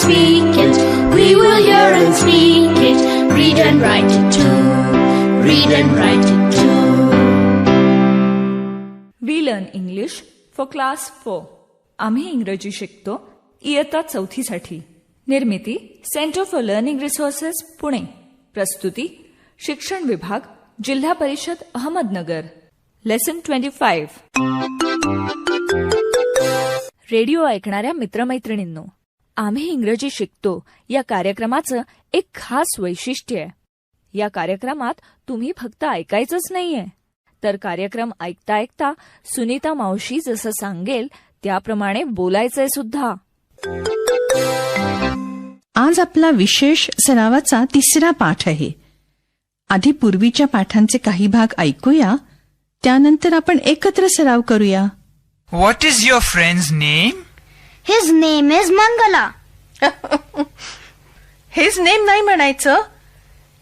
speak it. We will hear and speak it. Read and write it too. Read and write it too. We learn English for class 4. आम्ही इंग्रजी शिकतो इयत्ता 4साठी. निर्मिती centre for learning resources Pune. प्रस्तुती शिक्षण विभाग जिल्हा परिषद अहमदनगर. लेसन 25. रेडिओ ऐकणाऱ्या मित्रमैत्रिणींनो, आम्ही इंग्रजी शिकतो या कार्यक्रमाचं एक खास वैशिष्ट्य आहे. या कार्यक्रमात तुम्ही फक्त ऐकायचंच नाहीये, तर कार्यक्रम ऐकता ऐकता सुनीता मावशी जसं सांगेल त्याप्रमाणे बोलायचंय सुद्धा. आज आपला विशेष सरावाचा 3रा पाठ आहे. आधी पूर्वीच्या पाठांचे काही भाग ऐकूया, त्यानंतर आपण एकत्र सराव करूया. What is your friend's name? His name is Mangala. His name नाही म्हणायचं.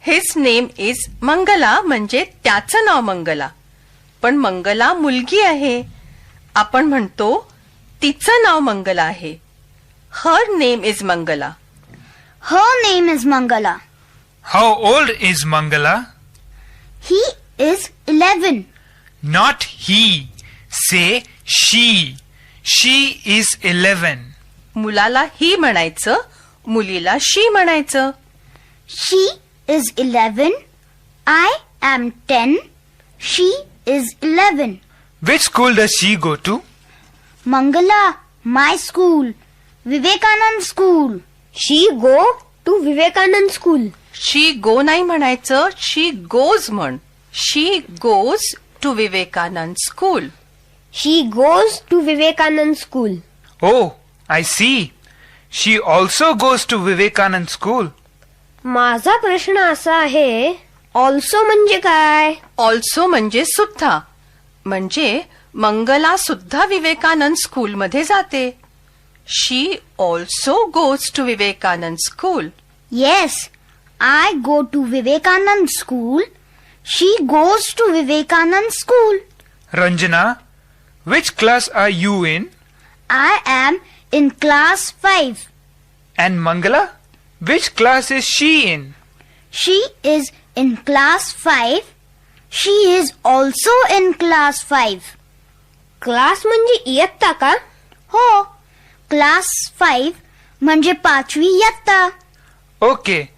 His name is मंगला म्हणजे त्याचं नाव मंगला. पण मंगला मुलगी आहे. आपण म्हणतो तिचं नाव मंगला आहे. Her name is Mangala. Her name is Mangala. How old is Mangala? He is 11. Not he. Say she. She is 11. मुलाला ही म्हणायचं, मुलीला शी म्हणायचं. She is 11. I am 10. She is 11. Which school does she go to? Mangala, my school. Vivekanand school. She go to Vivekanand school. She go नाही म्हणायचं, she goes म्हण. She goes to Vivekanand school. She goes to Vivekanand school. Oh, I see. She also goes to Vivekanand school. माझा प्रश्न असा आहे, also म्हणजे काय? Also म्हणजे सुद्धा. म्हणजे मंगला सुद्धा विवेकानंद स्कूलमध्ये जाते. She also goes to Vivekanand school. Yes, I go to Vivekanand school. She goes to Vivekanand school. Ranjana, which class are you in? I am in class 5. And Mangala, which class is she in? She is in class 5. She is also in class 5. Class म्हणजे इयत्ता का? हो, class 5 म्हणजे 5वी इयत्ता. Okay.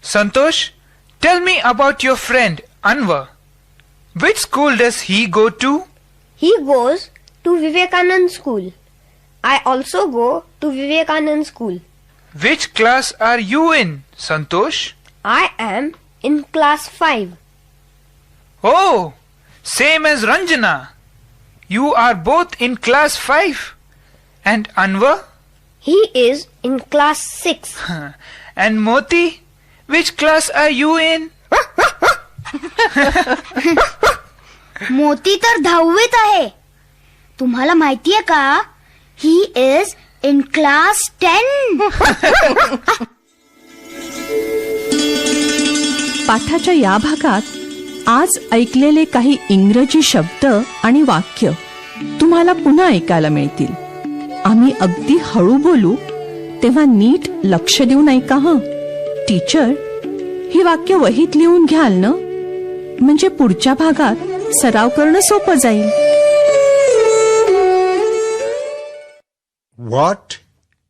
Santosh, tell me about your friend Anwar. Which school does he go to? He goes to Vivekanand school. I also go to Vivekanand school. Which class are you in, Santosh? I am in class 5. Oh, same as Ranjana. You are both in class 5. And Anwar? He is in class 6. And Moti? Which class are you in? मोती तर 10वीत आहे. तुम्हाला माहितीये का? He is in class 10. पाठाच्या या भागात आज ऐकलेले काही इंग्रजी शब्द आणि वाक्य तुम्हाला पुन्हा ऐकायला मिळतील. आम्ही अगदी हळू बोलू, तेव्हा नीट लक्ष देऊन ऐका हं. टीचर, ही वाक्य वहीत लिहून घ्याल ना, म्हणजे पुढच्या भागात सराव करणं सोपं जाईल. What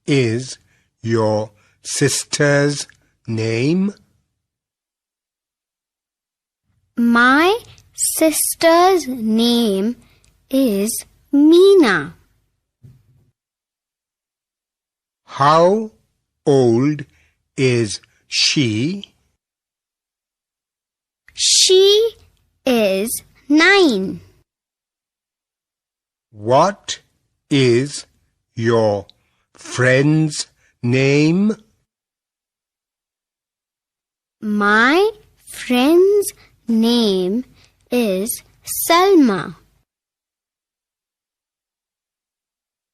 is your sister's name? My sister's name is Meena. How old is she? She is 9. What is your friend's name? My friend's name is Salma.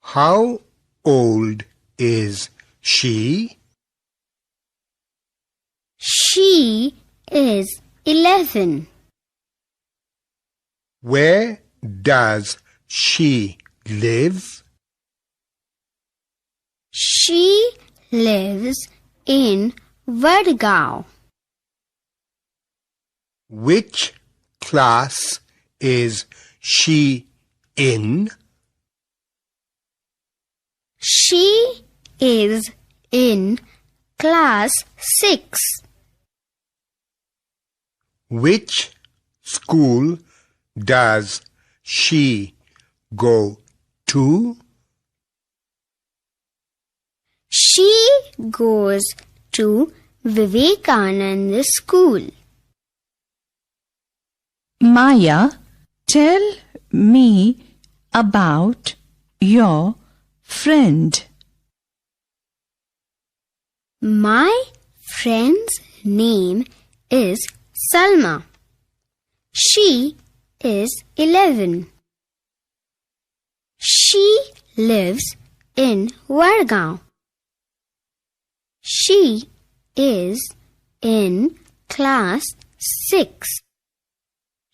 How old is she? She is 11. Where does she live? She lives in Vadgaon. Which class is she in? She is in class 6. Which school does she go to? She goes to Vivekananda School. Maya, tell me about your friend. My friend's name is Salma. She is 11. She lives in Vadgaon. She is in class 6.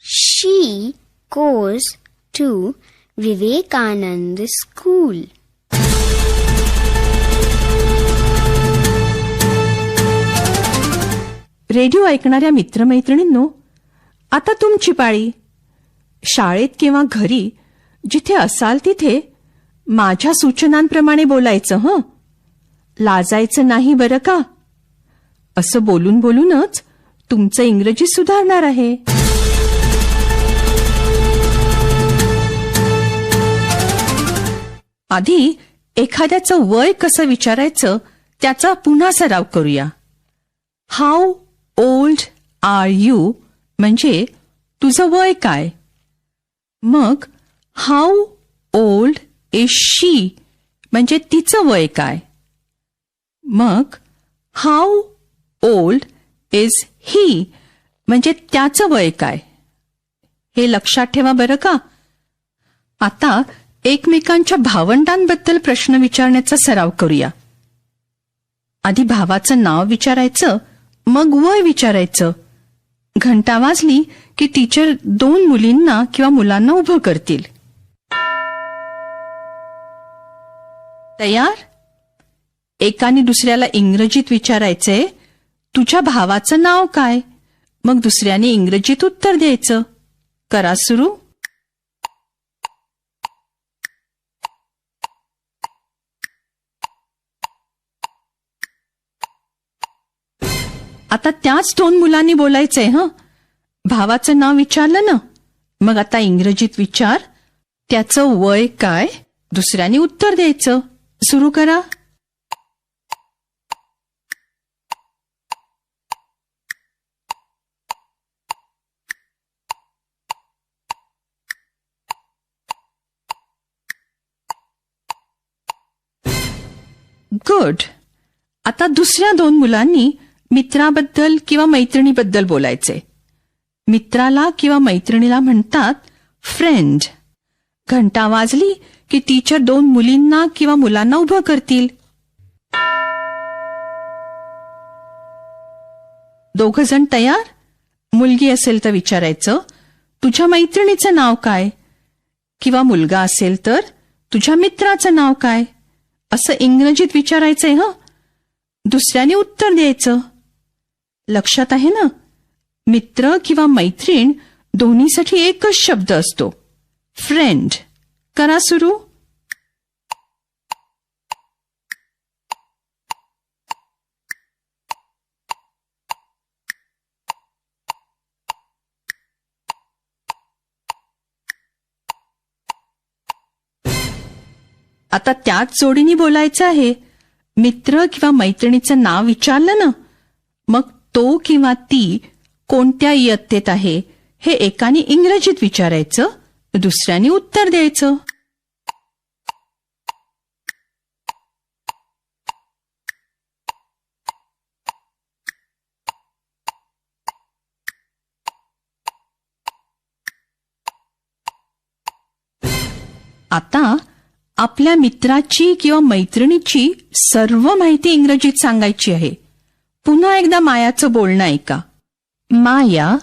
She goes to Vivekananda School. Radio ऐकणाऱ्या मित्रमैत्रिणींनो, आता तुमची पाळी. शाळेत किंवा घरी जिथे असाल तिथे माझ्या सूचनांप्रमाणे बोलायचं. लाजायचं नाही बरं का. असं बोलून बोलूनच तुमचं इंग्रजी सुधारणार आहे. आधी एखाद्याचं वय कसं विचारायचं त्याचा पुन्हा सराव करूया. हाऊ ओल्ड आर यू म्हणजे तुझं वय काय. मग हाऊ ओल्ड इज शी म्हणजे तिचं वय काय. मग हाऊ ओल्ड इज ही म्हणजे त्याचं वय काय. हे लक्षात ठेवा बरं का. आता एकमेकांच्या भावंडांबद्दल प्रश्न विचारण्याचा सराव करूया. आधी भावाचं नाव विचारायचं, मग वय विचारायचं. घंटा वाजली की टीचर 2 मुलींना किंवा मुलांना उभं करतील. तयार? एकाने दुसऱ्याला इंग्रजीत विचारायचंय, तुझ्या भावाचं नाव काय. मग दुसऱ्याने इंग्रजीत उत्तर द्यायचं. करा सुरू. आता त्याच 2 मुलांनी बोलायचंय. भावाचं नाव विचारलं ना, मग आता इंग्रजीत विचार, त्याचं वय काय. दुसऱ्याने उत्तर द्यायचं. सुरू करा. गुड. आता दुसऱ्या 2 मुलांनी मित्राबद्दल किंवा मैत्रिणीबद्दल बोलायचे. मित्राला किंवा मैत्रिणीला म्हणतात फ्रेंड. घंटा वाजली की टीचर 2 मुलींना किंवा मुलांना उभं करतील. दोघं जण तयार? मुलगी असेल तर विचारायचं, तुझ्या मैत्रिणीचं नाव काय. किंवा मुलगा असेल तर तुझ्या मित्राचं नाव काय. असं इंग्रजीत विचारायचंय. दुसऱ्याने उत्तर द्यायचं. लक्षात आहे ना. मित्र किंवा मैत्रीण दोन्हीसाठी एकच शब्द असतो, फ्रेंड. करा सुरू. आता त्याच जोडीने बोलायचं आहे. मित्र किंवा मैत्रिणीचं नाव विचारलं ना, मग तो किंवा ती कोणत्या इयत्तेत आहे हे एकाने इंग्रजीत विचारायचं, दुसऱ्याने उत्तर द्यायचं. आता आपल्या मित्राची किंवा मैत्रिणीची सर्व माहिती इंग्रजीत सांगायची आहे. पुन्हा एकदा मायाचं बोलणं ऐका. Maya,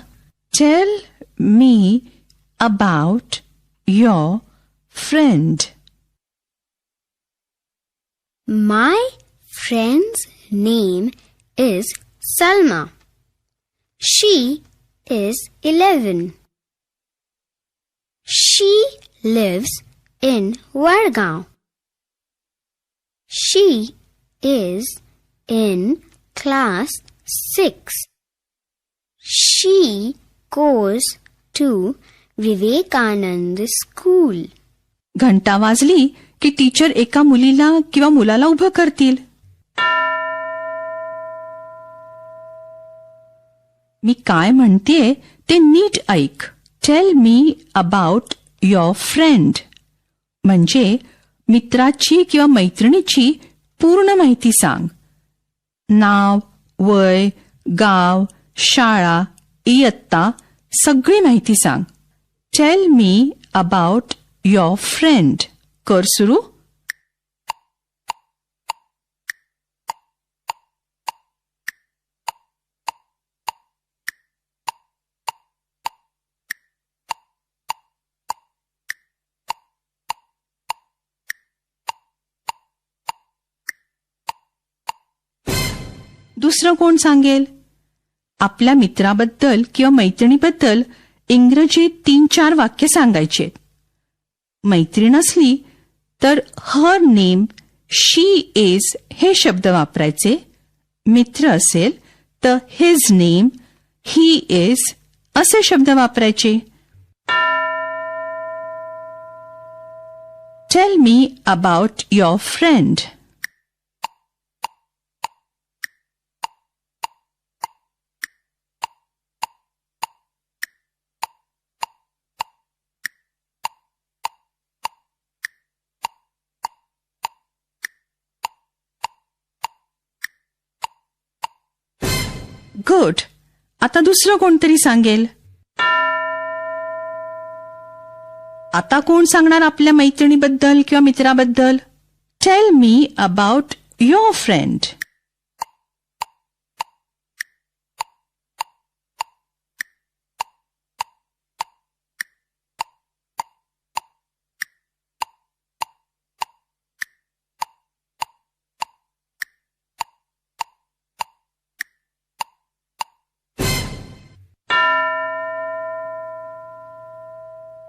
tell me about your friend. My friend's name is Salma. She is 11. She lives in Vadgaon. She is in class 6. She goes to Vivekanand School. घंटा वाजली की टीचर एका मुलीला किंवा मुलाला उभं करतील. मी काय म्हणतेय ते नीट ऐक. Tail me about your friend म्हणजे मित्राची किंवा मैत्रिणीची पूर्ण माहिती सांग. नाव, वय, गाव, शाळा, इयत्ता सगळी माहिती सांग. Tail me about your friend. कर सुरू. दुसरं कोण सांगेल? आपल्या मित्राबद्दल किंवा मैत्रिणीबद्दल इंग्रजीत 3-4 वाक्य सांगायचे. मैत्रीण असली तर हर नेम, शी इज हे शब्द वापरायचे. मित्र असेल तर हिज नेम, ही इज असे शब्द वापरायचे. Tail me about your friend. Good. आता दुसरं कोणतरी सांगेल. आता कोण सांगणार आपल्या मैत्रिणीबद्दल किंवा मित्राबद्दल? Tell me about your friend.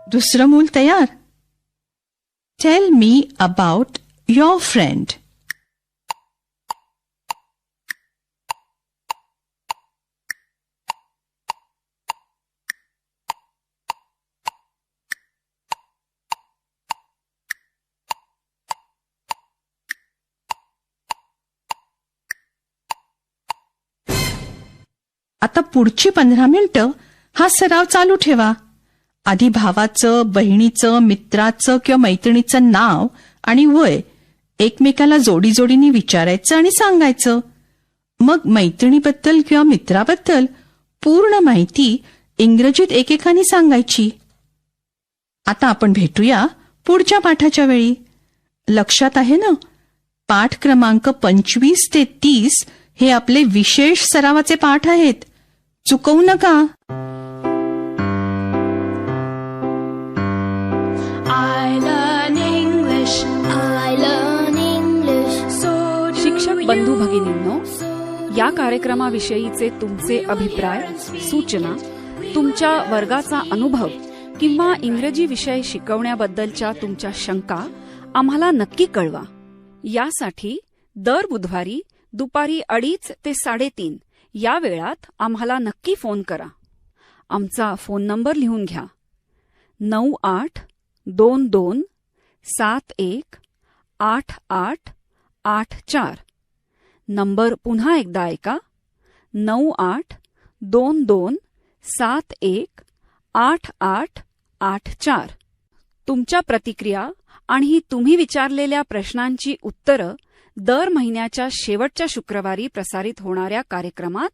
दुसरं मूल तयार. Tell me about your friend. आता पुढची 15 मिनिटं हा सराव चालू ठेवा. आधी भावाचं, बहिणीचं, मित्राचं किंवा मैत्रिणीचं नाव आणि वय एकमेकाला जोडीजोडीने विचारायचं आणि सांगायचं. मग मैत्रिणीबद्दल किंवा मित्राबद्दल पूर्ण माहिती इंग्रजीत एकेकाने सांगायची. आता आपण भेटूया पुढच्या पाठाच्या वेळी. लक्षात आहे ना? पाठ क्रमांक 25 ते 30 हे आपले विशेष सरावाचे पाठ आहेत. चुकवू नका. शिक्षक बंधू भगिनींनो, या कार्यक्रमाविषयीचे तुमचे अभिप्राय, सूचना, तुमच्या वर्गाचा अनुभव किंवा इंग्रजी विषय शिकवण्याबद्दलच्या तुमच्या शंका आम्हाला नक्की कळवा. यासाठी दर बुधवारी दुपारी 2:30 ते 3:30 या वेळात आम्हाला नक्की फोन करा. आमचा फोन नंबर लिहून घ्या. 9822718884. नंबर पुन्हा एकदा ऐका. 9822718884. तुमच्या प्रतिक्रिया आणि तुम्ही विचारलेल्या प्रश्नांची उत्तरं दर महिन्याच्या शेवटच्या शुक्रवारी प्रसारित होणाऱ्या कार्यक्रमात